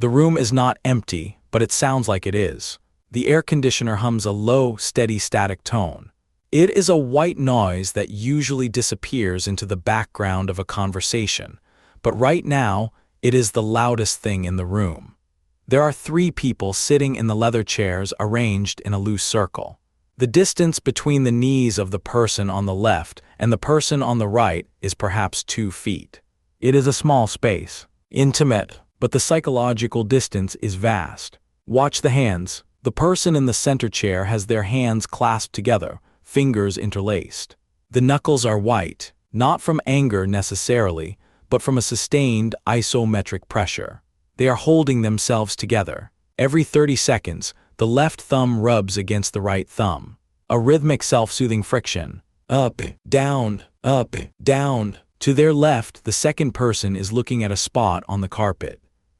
The room is not empty, but it sounds like it is. The air conditioner hums a low, steady static tone. It is a white noise that usually disappears into the background of a conversation, but right now, it is the loudest thing in the room. There are 3 people sitting in the leather chairs arranged in a loose circle. The distance between the knees of the person on the left and the person on the right is perhaps 2 feet. It is a small space, intimate, but the psychological distance is vast. Watch the hands. The person in the center chair has their hands clasped together, fingers interlaced. The knuckles are white, not from anger necessarily, but from a sustained isometric pressure. They are holding themselves together. Every 30 seconds, the left thumb rubs against the right thumb. A rhythmic self-soothing friction. Up, down, up, down. To their left, the second person is looking at a spot on the carpet.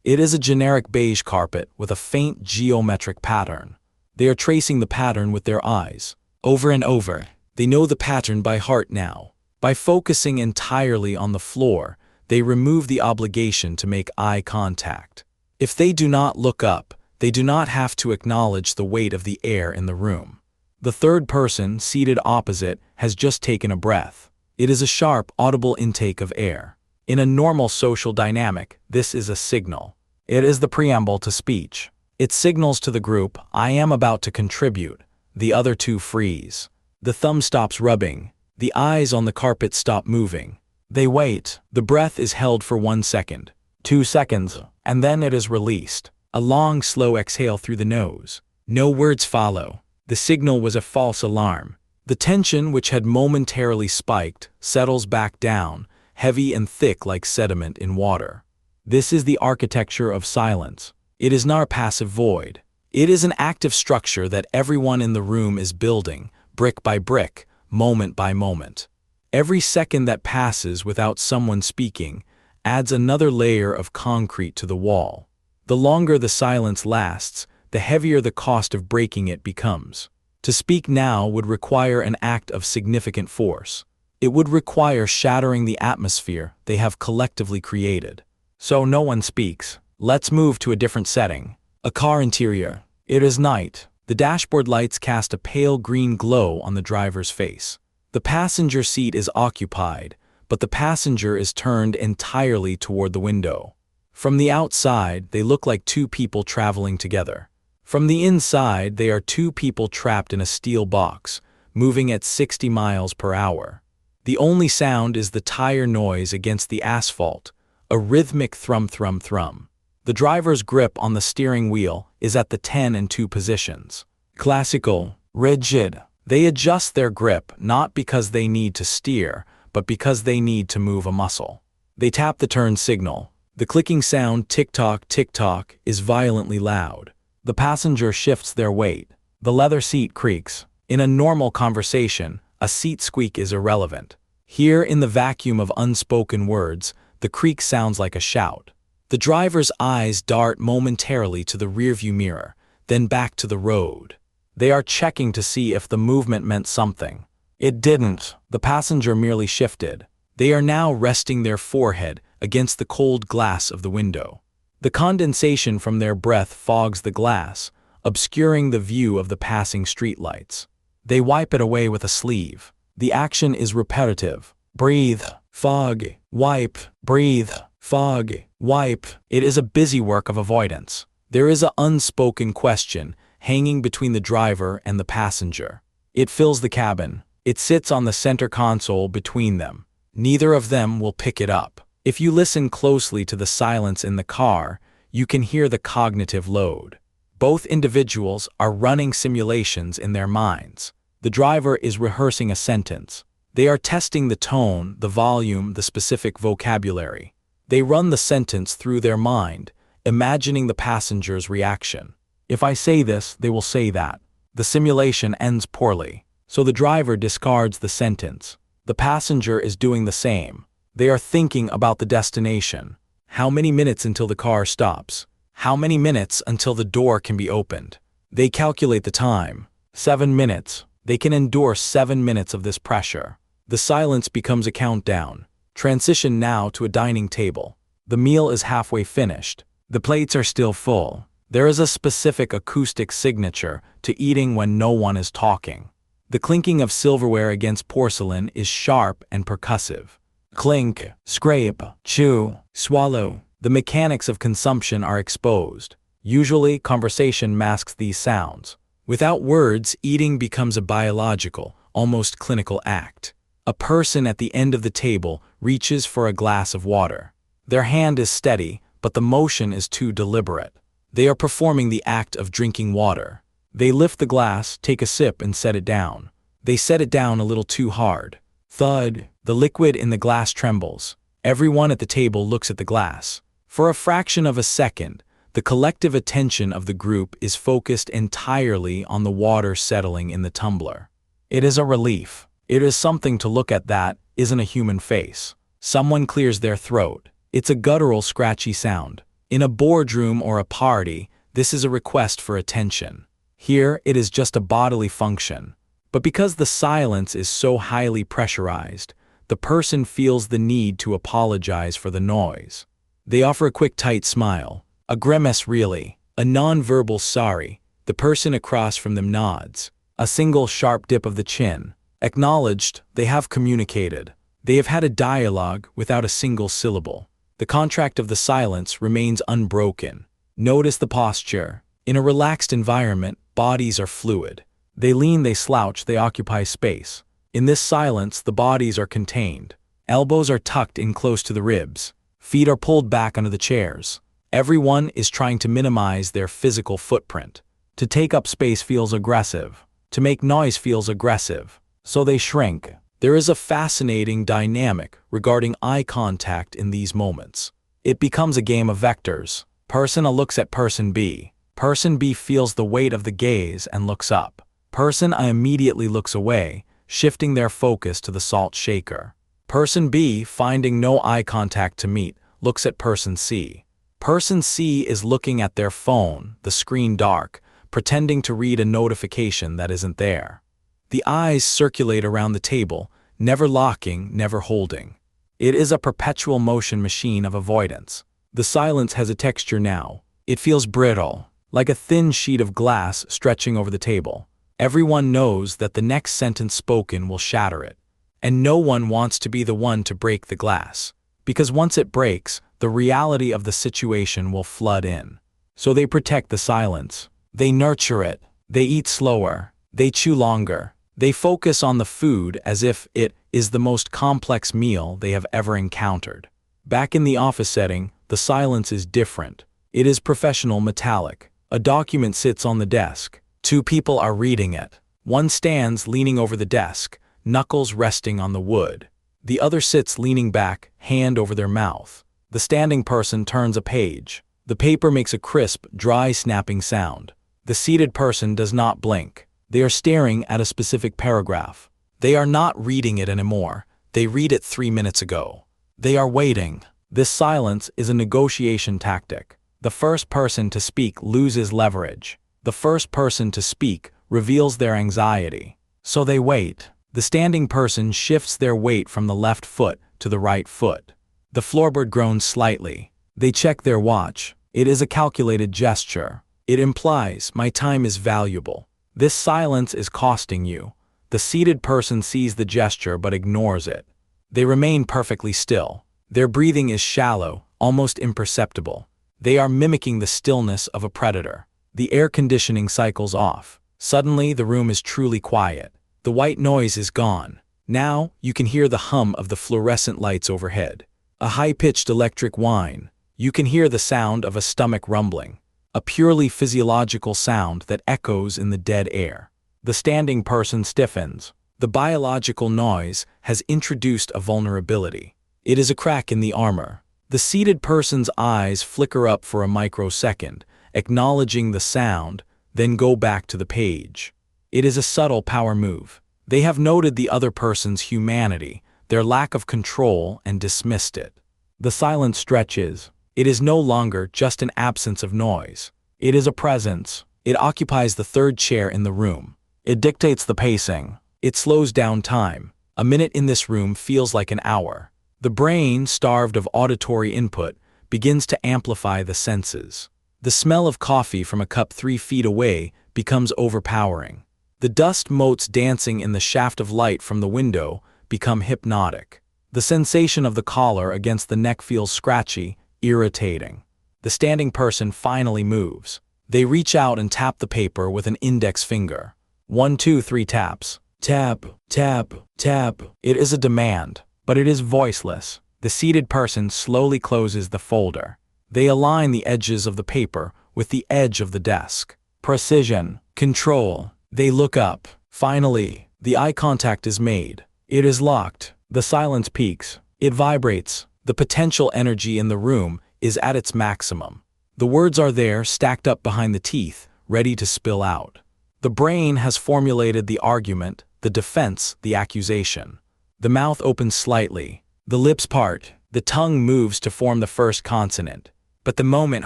It is a generic beige carpet with a faint geometric pattern. They are tracing the pattern with their eyes. Over and over. They know the pattern by heart now. By focusing entirely on the floor, they remove the obligation to make eye contact. If they do not look up, they do not have to acknowledge the weight of the air in the room. The third person, seated opposite, has just taken a breath. It is a sharp, audible intake of air. In a normal social dynamic, this is a signal. It is the preamble to speech. It signals to the group, I am about to contribute. The other 2 freeze. The thumb stops rubbing. The eyes on the carpet stop moving. They wait. The breath is held for 1 second, 2 seconds, and then it is released. A long, slow exhale through the nose. No words follow. The signal was a false alarm. The tension, which had momentarily spiked, settles back down, heavy and thick like sediment in water. This is the architecture of silence. It is not a passive void. It is an active structure that everyone in the room is building, brick by brick, moment by moment. Every second that passes without someone speaking adds another layer of concrete to the wall. The longer the silence lasts, the heavier the cost of breaking it becomes. To speak now would require an act of significant force. It would require shattering the atmosphere they have collectively created. So no one speaks. Let's move to a different setting. A car interior. It is night. The dashboard lights cast a pale green glow on the driver's face. The passenger seat is occupied, but the passenger is turned entirely toward the window. From the outside, they look like 2 people traveling together. From the inside, they are 2 people trapped in a steel box, moving at 60 miles per hour. The only sound is the tire noise against the asphalt, a rhythmic thrum thrum thrum. The driver's grip on the steering wheel is at the 10 and 2 positions. Classical, rigid. They adjust their grip not because they need to steer, but because they need to move a muscle. They tap the turn signal. The clicking sound, tick-tock, tick-tock, is violently loud. The passenger shifts their weight. The leather seat creaks. In a normal conversation, a seat squeak is irrelevant. Here, in the vacuum of unspoken words, the creak sounds like a shout. The driver's eyes dart momentarily to the rearview mirror, then back to the road. They are checking to see if the movement meant something. It didn't. The passenger merely shifted. They are now resting their forehead against the cold glass of the window. The condensation from their breath fogs the glass, obscuring the view of the passing streetlights. They wipe it away with a sleeve. The action is repetitive. Breathe, fog, wipe, breathe, fog, wipe. It is a busy work of avoidance. There is an unspoken question hanging between the driver and the passenger. It fills the cabin. It sits on the center console between them. Neither of them will pick it up. If you listen closely to the silence in the car, you can hear the cognitive load. Both individuals are running simulations in their minds. The driver is rehearsing a sentence. They are testing the tone, the volume, the specific vocabulary. They run the sentence through their mind, imagining the passenger's reaction. If I say this, they will say that. The simulation ends poorly, so the driver discards the sentence. The passenger is doing the same. They are thinking about the destination. How many minutes until the car stops? How many minutes until the door can be opened? They calculate the time. 7 minutes. They can endure 7 minutes of this pressure. The silence becomes a countdown. Transition now to a dining table. The meal is halfway finished. The plates are still full. There is a specific acoustic signature to eating when no one is talking. The clinking of silverware against porcelain is sharp and percussive. Clink, scrape, chew, swallow. The mechanics of consumption are exposed. Usually, conversation masks these sounds. Without words, eating becomes a biological, almost clinical act. A person at the end of the table reaches for a glass of water. Their hand is steady, but the motion is too deliberate. They are performing the act of drinking water. They lift the glass, take a sip, and set it down. They set it down a little too hard. Thud, the liquid in the glass trembles. Everyone at the table looks at the glass. For a fraction of a second, the collective attention of the group is focused entirely on the water settling in the tumbler. It is a relief. It is something to look at that isn't a human face. Someone clears their throat. It's a guttural, scratchy sound. In a boardroom or a party, this is a request for attention. Here, it is just a bodily function. But because the silence is so highly pressurized, the person feels the need to apologize for the noise. They offer a quick, tight smile. A grimace, really. A non-verbal sorry. The person across from them nods. A single sharp dip of the chin. Acknowledged, they have communicated. They have had a dialogue without a single syllable. The contract of the silence remains unbroken. Notice the posture. In a relaxed environment, bodies are fluid. They lean, they slouch, they occupy space. In this silence, the bodies are contained. Elbows are tucked in close to the ribs. Feet are pulled back under the chairs. Everyone is trying to minimize their physical footprint. To take up space feels aggressive. To make noise feels aggressive. So they shrink. There is a fascinating dynamic regarding eye contact in these moments. It becomes a game of vectors. Person A looks at person B. Person B feels the weight of the gaze and looks up. Person A immediately looks away, shifting their focus to the salt shaker. Person B, finding no eye contact to meet, looks at person C. Person C is looking at their phone, the screen dark, pretending to read a notification that isn't there. The eyes circulate around the table, never locking, never holding. It is a perpetual motion machine of avoidance. The silence has a texture now. It feels brittle, like a thin sheet of glass stretching over the table. Everyone knows that the next sentence spoken will shatter it. And no one wants to be the one to break the glass. Because once it breaks, the reality of the situation will flood in. So they protect the silence. They nurture it. They eat slower. They chew longer. They focus on the food as if it is the most complex meal they have ever encountered. Back in the office setting, the silence is different. It is professional, metallic. A document sits on the desk. Two people are reading it. One stands leaning over the desk, knuckles resting on the wood. The other sits leaning back, hand over their mouth. The standing person turns a page. The paper makes a crisp, dry, snapping sound. The seated person does not blink. They are staring at a specific paragraph. They are not reading it anymore. They read it 3 minutes ago. They are waiting. This silence is a negotiation tactic. The first person to speak loses leverage. The first person to speak reveals their anxiety. So they wait. The standing person shifts their weight from the left foot to the right foot. The floorboard groans slightly. They check their watch. It is a calculated gesture. It implies, my time is valuable. This silence is costing you. The seated person sees the gesture but ignores it. They remain perfectly still. Their breathing is shallow, almost imperceptible. They are mimicking the stillness of a predator. The air conditioning cycles off. Suddenly, the room is truly quiet. The white noise is gone. Now, you can hear the hum of the fluorescent lights overhead. A high-pitched electric whine. You can hear the sound of a stomach rumbling. A purely physiological sound that echoes in the dead air. The standing person stiffens. The biological noise has introduced a vulnerability. It is a crack in the armor. The seated person's eyes flicker up for a microsecond, acknowledging the sound, then go back to the page. It is a subtle power move. They have noted the other person's humanity, their lack of control, and dismissed it. The silence stretches. It is no longer just an absence of noise. It is a presence. It occupies the third chair in the room. It dictates the pacing. It slows down time. A minute in this room feels like an hour. The brain, starved of auditory input, begins to amplify the senses. The smell of coffee from a cup 3 feet away becomes overpowering. The dust motes dancing in the shaft of light from the window become hypnotic. The sensation of the collar against the neck feels scratchy, irritating. The standing person finally moves. They reach out and tap the paper with an index finger. 1, 2, 3 taps. Tap, tap, tap. It is a demand, but it is voiceless. The seated person slowly closes the folder. They align the edges of the paper with the edge of the desk. Precision, control. They look up. Finally, the eye contact is made. It is locked. The silence peaks. It vibrates. The potential energy in the room is at its maximum. The words are there, stacked up behind the teeth, ready to spill out. The brain has formulated the argument, the defense, the accusation. The mouth opens slightly. The lips part. The tongue moves to form the first consonant. But the moment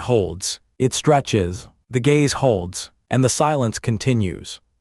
holds. It stretches. The gaze holds. And the silence continues.